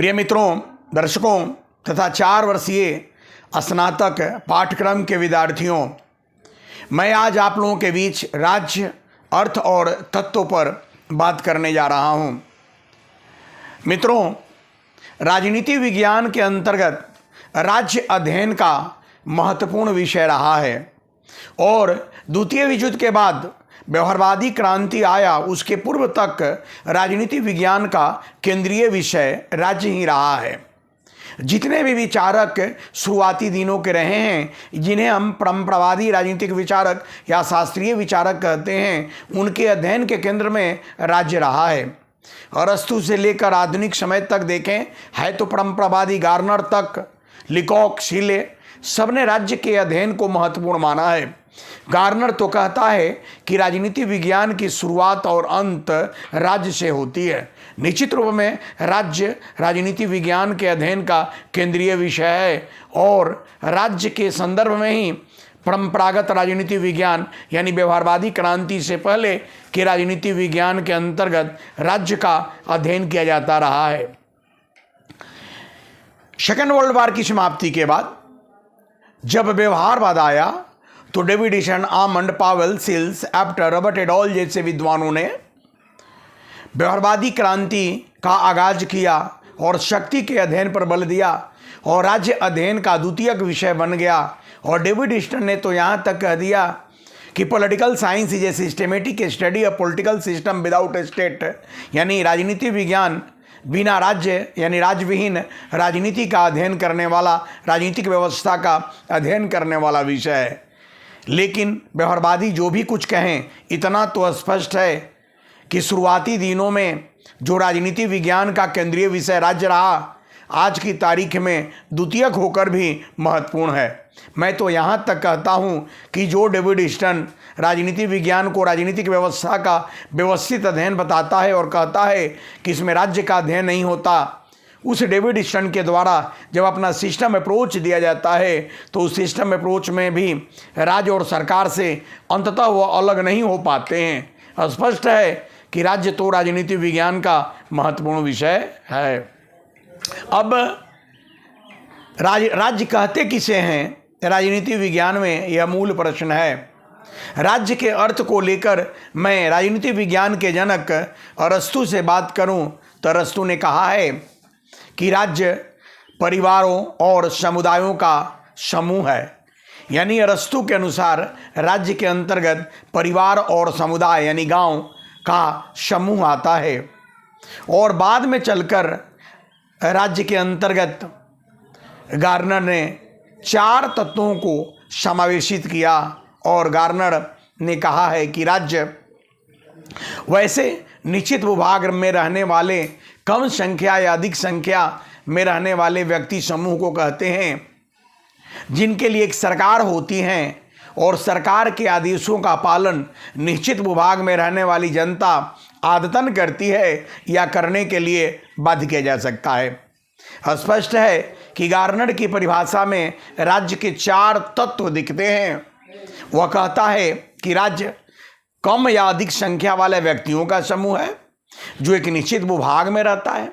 प्रिय मित्रों, दर्शकों तथा 4 वर्षीय स्नातक पाठ्यक्रम के विद्यार्थियों, मैं आज आप लोगों के बीच राज्य, अर्थ और तत्व पर बात करने जा रहा हूं। मित्रों, राजनीति विज्ञान के अंतर्गत राज्य अध्ययन का महत्वपूर्ण विषय रहा है और द्वितीय विश्व युद्ध के बाद व्यवहारवादी क्रांति आया, उसके पूर्व तक राजनीति विज्ञान का केंद्रीय विषय राज्य ही रहा है। जितने भी विचारक शुरुआती दिनों के रहे हैं, जिन्हें हम परंपरावादी राजनीतिक विचारक या शास्त्रीय विचारक कहते हैं, उनके अध्ययन के केंद्र में राज्य रहा है। अरस्तु से लेकर आधुनिक समय तक देखें है तो परंपरावादी गार्नर तक, लिकॉक, शीले, सबने राज्य के अध्ययन को महत्वपूर्ण माना है। गार्नर तो कहता है कि राजनीति विज्ञान की शुरुआत और अंत राज्य से होती है। निश्चित रूप में राज्य राजनीति विज्ञान के अध्ययन का केंद्रीय विषय है और राज्य के संदर्भ में ही परंपरागत राजनीति विज्ञान यानी व्यवहारवादी क्रांति से पहले के राजनीति विज्ञान के अंतर्गत राज्य का अध्ययन किया जाता रहा है। सेकेंड वर्ल्ड वॉर की समाप्ति के बाद जब व्यवहारवाद आया तो डेविड आमंड, पावेल, सिल्स, एप्टर, रॉबर्ट एडॉल जैसे विद्वानों ने व्यवहारवादी क्रांति का आगाज किया और शक्ति के अध्ययन पर बल दिया और राज्य अध्ययन का द्वितीयक विषय बन गया। और डेविड ईस्टन ने तो यहाँ तक कह दिया कि political science is a systematic study of political system without A state, यानी राजनीति विज्ञान बिना राज्य यानी राज्यविहीन राजनीति का अध्ययन करने वाला, राजनीतिक व्यवस्था का अध्ययन करने वाला विषय है। लेकिन व्यवहारवादी जो भी कुछ कहें, इतना तो स्पष्ट है कि शुरुआती दिनों में जो राजनीति विज्ञान का केंद्रीय विषय राज्य रहा, आज की तारीख में द्वितीयक होकर भी महत्वपूर्ण है। मैं तो यहाँ तक कहता हूँ कि जो डेविड ईस्टन राजनीति विज्ञान को राजनीतिक व्यवस्था का व्यवस्थित अध्ययन बताता है और कहता है कि इसमें राज्य का अध्ययन नहीं होता, उस डेविड ईस्टन के द्वारा जब अपना सिस्टम अप्रोच दिया जाता है तो उस सिस्टम अप्रोच में भी राज्य और सरकार से अंततः वो अलग नहीं हो पाते हैं। स्पष्ट है कि राज्य तो राजनीति विज्ञान का महत्वपूर्ण विषय है। अब राज्य कहते किसे हैं, राजनीति विज्ञान में यह मूल प्रश्न है। राज्य के अर्थ को लेकर मैं राजनीति विज्ञान के जनक अरस्तु से बात करूं तो अरस्तु ने कहा है कि राज्य परिवारों और समुदायों का समूह है। यानी अरस्तु के अनुसार राज्य के अंतर्गत परिवार और समुदाय यानी गांव का समूह आता है और बाद में चलकर राज्य के अंतर्गत गार्नर ने 4 तत्वों को समावेशित किया और गार्नर ने कहा है कि राज्य वैसे निश्चित भूभाग में रहने वाले कम संख्या या अधिक संख्या में रहने वाले व्यक्ति समूह को कहते हैं, जिनके लिए एक सरकार होती है और सरकार के आदेशों का पालन निश्चित भूभाग में रहने वाली जनता आदतन करती है या करने के लिए बाध्य किया जा सकता है। स्पष्ट है कि गार्नर की परिभाषा में राज्य के 4 तत्व दिखते हैं। वह कहता है कि राज्य कम या अधिक संख्या वाले व्यक्तियों का समूह है जो एक निश्चित भूभाग में रहता है,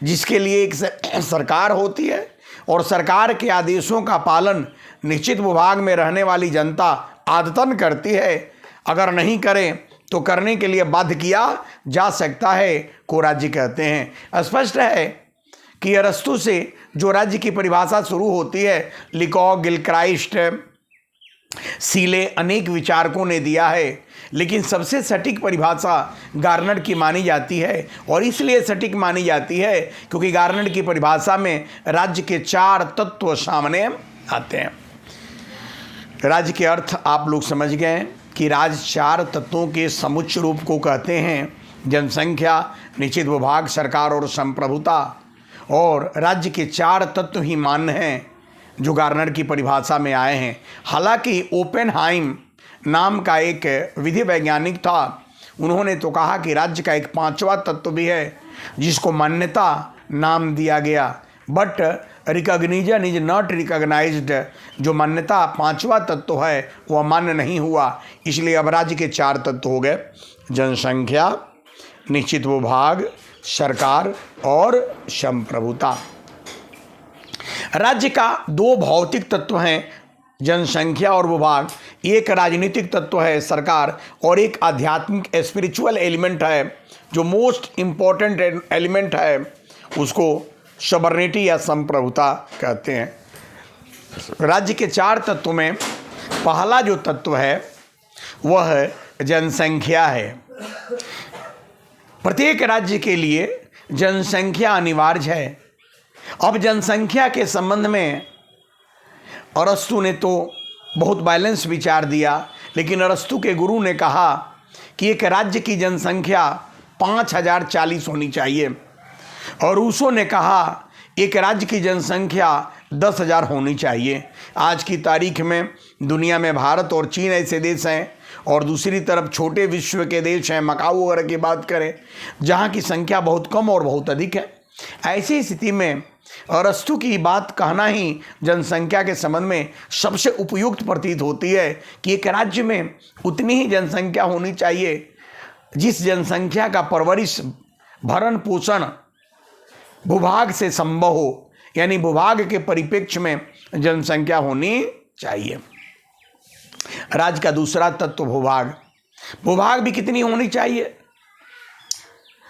जिसके लिए एक सरकार होती है और सरकार के आदेशों का पालन निश्चित भूभाग में रहने वाली जनता आदतन करती है। अगर नहीं करे तो करने के लिए बाध्य किया जा सकता है को राज्य कहते हैं। स्पष्ट है कि अरस्तु से जो राज्य की परिभाषा शुरू होती है, लिकॉक, गिलक्राइस्ट, सीले, अनेक विचारकों ने दिया है, लेकिन सबसे सटीक परिभाषा गार्नर की मानी जाती है। और इसलिए सटीक मानी जाती है क्योंकि गार्नर की परिभाषा में राज्य के 4 तत्व सामने आते हैं। राज्य के अर्थ आप लोग समझ गए कि राज्य 4 तत्वों के समुच्चय रूप को कहते हैं: जनसंख्या, निश्चित भूभाग, सरकार और संप्रभुता। और राज्य के 4 तत्व ही मान्य हैं जो गार्नर की परिभाषा में आए हैं। हालांकि ओपेनहाइम नाम का एक विधि वैज्ञानिक था, उन्होंने तो कहा कि राज्य का एक 5वां तत्व भी है जिसको मान्यता नाम दिया गया, but recognition is not recognised. जो मान्यता 5वां तत्व है वह मान्य नहीं हुआ, इसलिए अब राज्य के 4 तत्व हो गए: जनसंख्या, निश्चित भूभाग, सरकार और संप्रभुता। राज्य का दो भौतिक तत्व हैं, जनसंख्या और भूभाग। एक राजनीतिक तत्व है सरकार, और एक आध्यात्मिक स्पिरिचुअल एलिमेंट है, जो मोस्ट इम्पॉर्टेंट एलिमेंट है, उसको सॉवरेनिटी या संप्रभुता कहते हैं। राज्य के चार तत्वों में पहला जो तत्व है वह जनसंख्या है। प्रत्येक राज्य के लिए जनसंख्या अनिवार्य है। अब जनसंख्या के संबंध में अरस्तु ने तो बहुत बैलेंस विचार दिया, लेकिन अरस्तु के गुरु ने कहा कि एक राज्य की जनसंख्या 5040 होनी चाहिए, और रूसो ने कहा एक राज्य की जनसंख्या 10,000 होनी चाहिए। आज की तारीख में दुनिया में भारत और चीन ऐसे देश हैं, और दूसरी तरफ छोटे विश्व के देश हैं, मकाऊ वगैरह की बात करें, जहाँ की संख्या बहुत कम और बहुत अधिक है। ऐसी स्थिति में अरस्तु की बात कहना ही जनसंख्या के संबंध में सबसे उपयुक्त प्रतीत होती है कि एक राज्य में उतनी ही जनसंख्या होनी चाहिए जिस जनसंख्या का परवरिश, भरण पोषण भूभाग से संभव हो, यानी भूभाग के परिप्रेक्ष्य में जनसंख्या होनी चाहिए। राज्य का दूसरा तत्व भूभाग। भूभाग भी कितनी होनी चाहिए?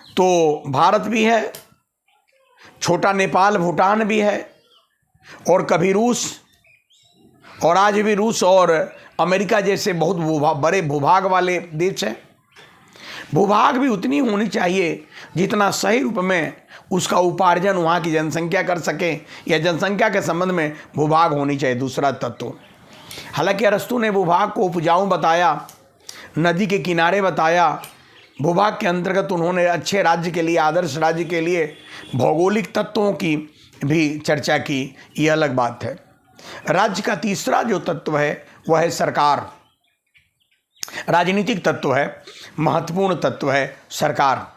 तो भारत भी है, छोटा नेपाल भूटान भी है, और कभी रूस, और आज भी रूस और अमेरिका जैसे बहुत बड़े भूभाग वाले देश हैं। भूभाग भी उतनी होनी चाहिए जितना सही रूप में उसका उपार्जन वहाँ की जनसंख्या कर सके, या जनसंख्या के संबंध में भूभाग होनी चाहिए, दूसरा तत्व। हालांकि अरस्तु ने भूभाग को उपजाऊ बताया, नदी के किनारे बताया। भूभाग के अंतर्गत उन्होंने अच्छे राज्य के लिए, आदर्श राज्य के लिए भौगोलिक तत्वों की भी चर्चा की, यह अलग बात है। राज्य का तीसरा जो तत्व है वह है सरकार। राजनीतिक तत्व है, महत्वपूर्ण तत्व है सरकार।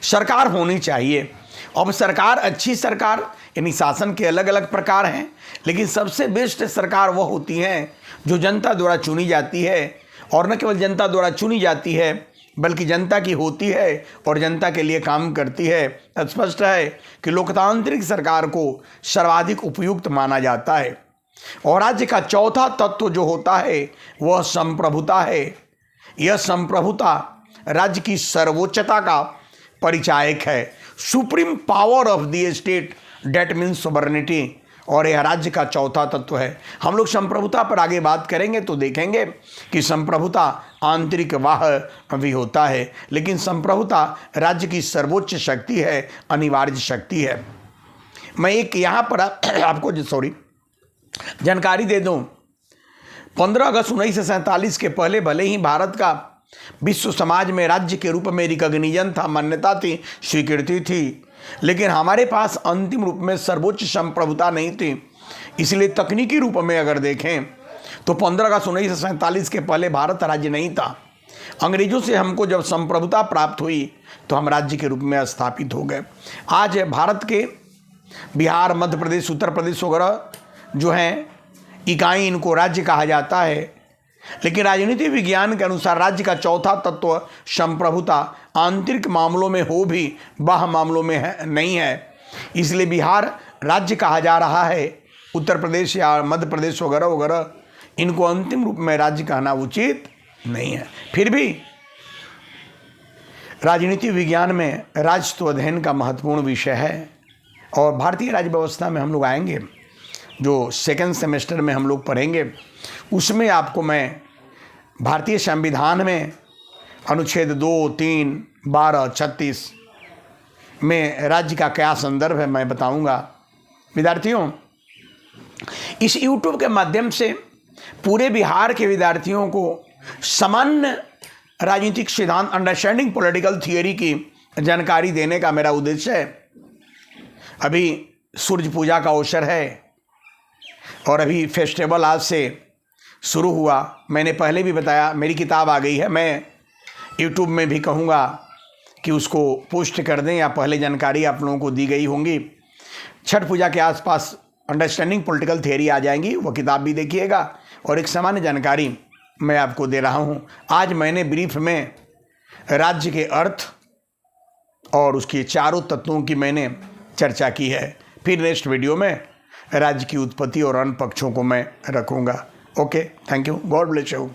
सरकार होनी चाहिए। अब सरकार, अच्छी सरकार, यानी शासन के अलग अलग प्रकार हैं, लेकिन सबसे बेस्ट सरकार वह होती है जो जनता द्वारा चुनी जाती है, और न केवल जनता द्वारा चुनी जाती है बल्कि जनता की होती है और जनता के लिए काम करती है। स्पष्ट है कि लोकतांत्रिक सरकार को सर्वाधिक उपयुक्त माना जाता है। और राज्य का चौथा तत्व जो होता है वह संप्रभुता है। यह संप्रभुता राज्य की सर्वोच्चता का परिचायक है, supreme power of the state, that means sovereignty, और यह राज्य का चौथा तत्व है। हम लोग संप्रभुता पर आगे बात करेंगे तो देखेंगे कि संप्रभुता आंतरिक वाह भी होता है, लेकिन संप्रभुता राज्य की सर्वोच्च शक्ति है, अनिवार्य शक्ति है। मैं एक यहाँ पर आपको जानकारी दे दूँ। 15 अगस्त 1947 के पहले भले ही भारत का विश्व समाज में राज्य के रूप में रिकॉग्निशन था, मान्यता थी, स्वीकृति थी, लेकिन हमारे पास अंतिम रूप में सर्वोच्च संप्रभुता नहीं थी। इसलिए तकनीकी रूप में अगर देखें तो 15 अगस्त 1947 के पहले भारत राज्य नहीं था। अंग्रेजों से हमको जब संप्रभुता प्राप्त हुई तो हम राज्य के रूप में स्थापित हो गए। आज भारत के बिहार, मध्य प्रदेश, उत्तर प्रदेश वगैरह जो हैं इकाई, इनको राज्य कहा जाता है। लेकिन राजनीति विज्ञान के अनुसार राज्य का चौथा तत्व संप्रभुता आंतरिक मामलों में हो भी बाह्य मामलों में है, नहीं है। इसलिए बिहार राज्य कहा जा रहा है, उत्तर प्रदेश या मध्य प्रदेश वगैरह वगैरह, इनको अंतिम रूप में राज्य कहना उचित नहीं है। फिर भी राजनीति विज्ञान में राजस्व अध्ययन का महत्वपूर्ण विषय है, और भारतीय राज्य व्यवस्था में हम लोग आएंगे, जो सेकेंड सेमेस्टर में हम लोग पढ़ेंगे, उसमें आपको मैं भारतीय संविधान में अनुच्छेद 2, 3, 12, 36 में राज्य का क्या संदर्भ है मैं बताऊंगा। विद्यार्थियों, इस YouTube के माध्यम से पूरे बिहार के विद्यार्थियों को सामान्य राजनीतिक सिद्धांत, अंडरस्टैंडिंग पॉलिटिकल थियोरी की जानकारी देने का मेरा उद्देश्य है। अभी सूर्य पूजा का अवसर है और अभी फेस्टिवल आज से शुरू हुआ। मैंने पहले भी बताया, मेरी किताब आ गई है। मैं YouTube में भी कहूँगा कि उसको पोस्ट कर दें, या पहले जानकारी आप लोगों को दी गई होंगी। छठ पूजा के आसपास अंडरस्टैंडिंग पॉलिटिकल थियरी आ जाएंगी, वो किताब भी देखिएगा, और एक सामान्य जानकारी मैं आपको दे रहा हूँ। आज मैंने ब्रीफ में राज्य के अर्थ और उसके चारों तत्वों की मैंने चर्चा की है। फिर नेक्स्ट वीडियो में राज्य की उत्पत्ति और अन्य पक्षों को मैं रखूँगा। Okay, thank you, God bless you.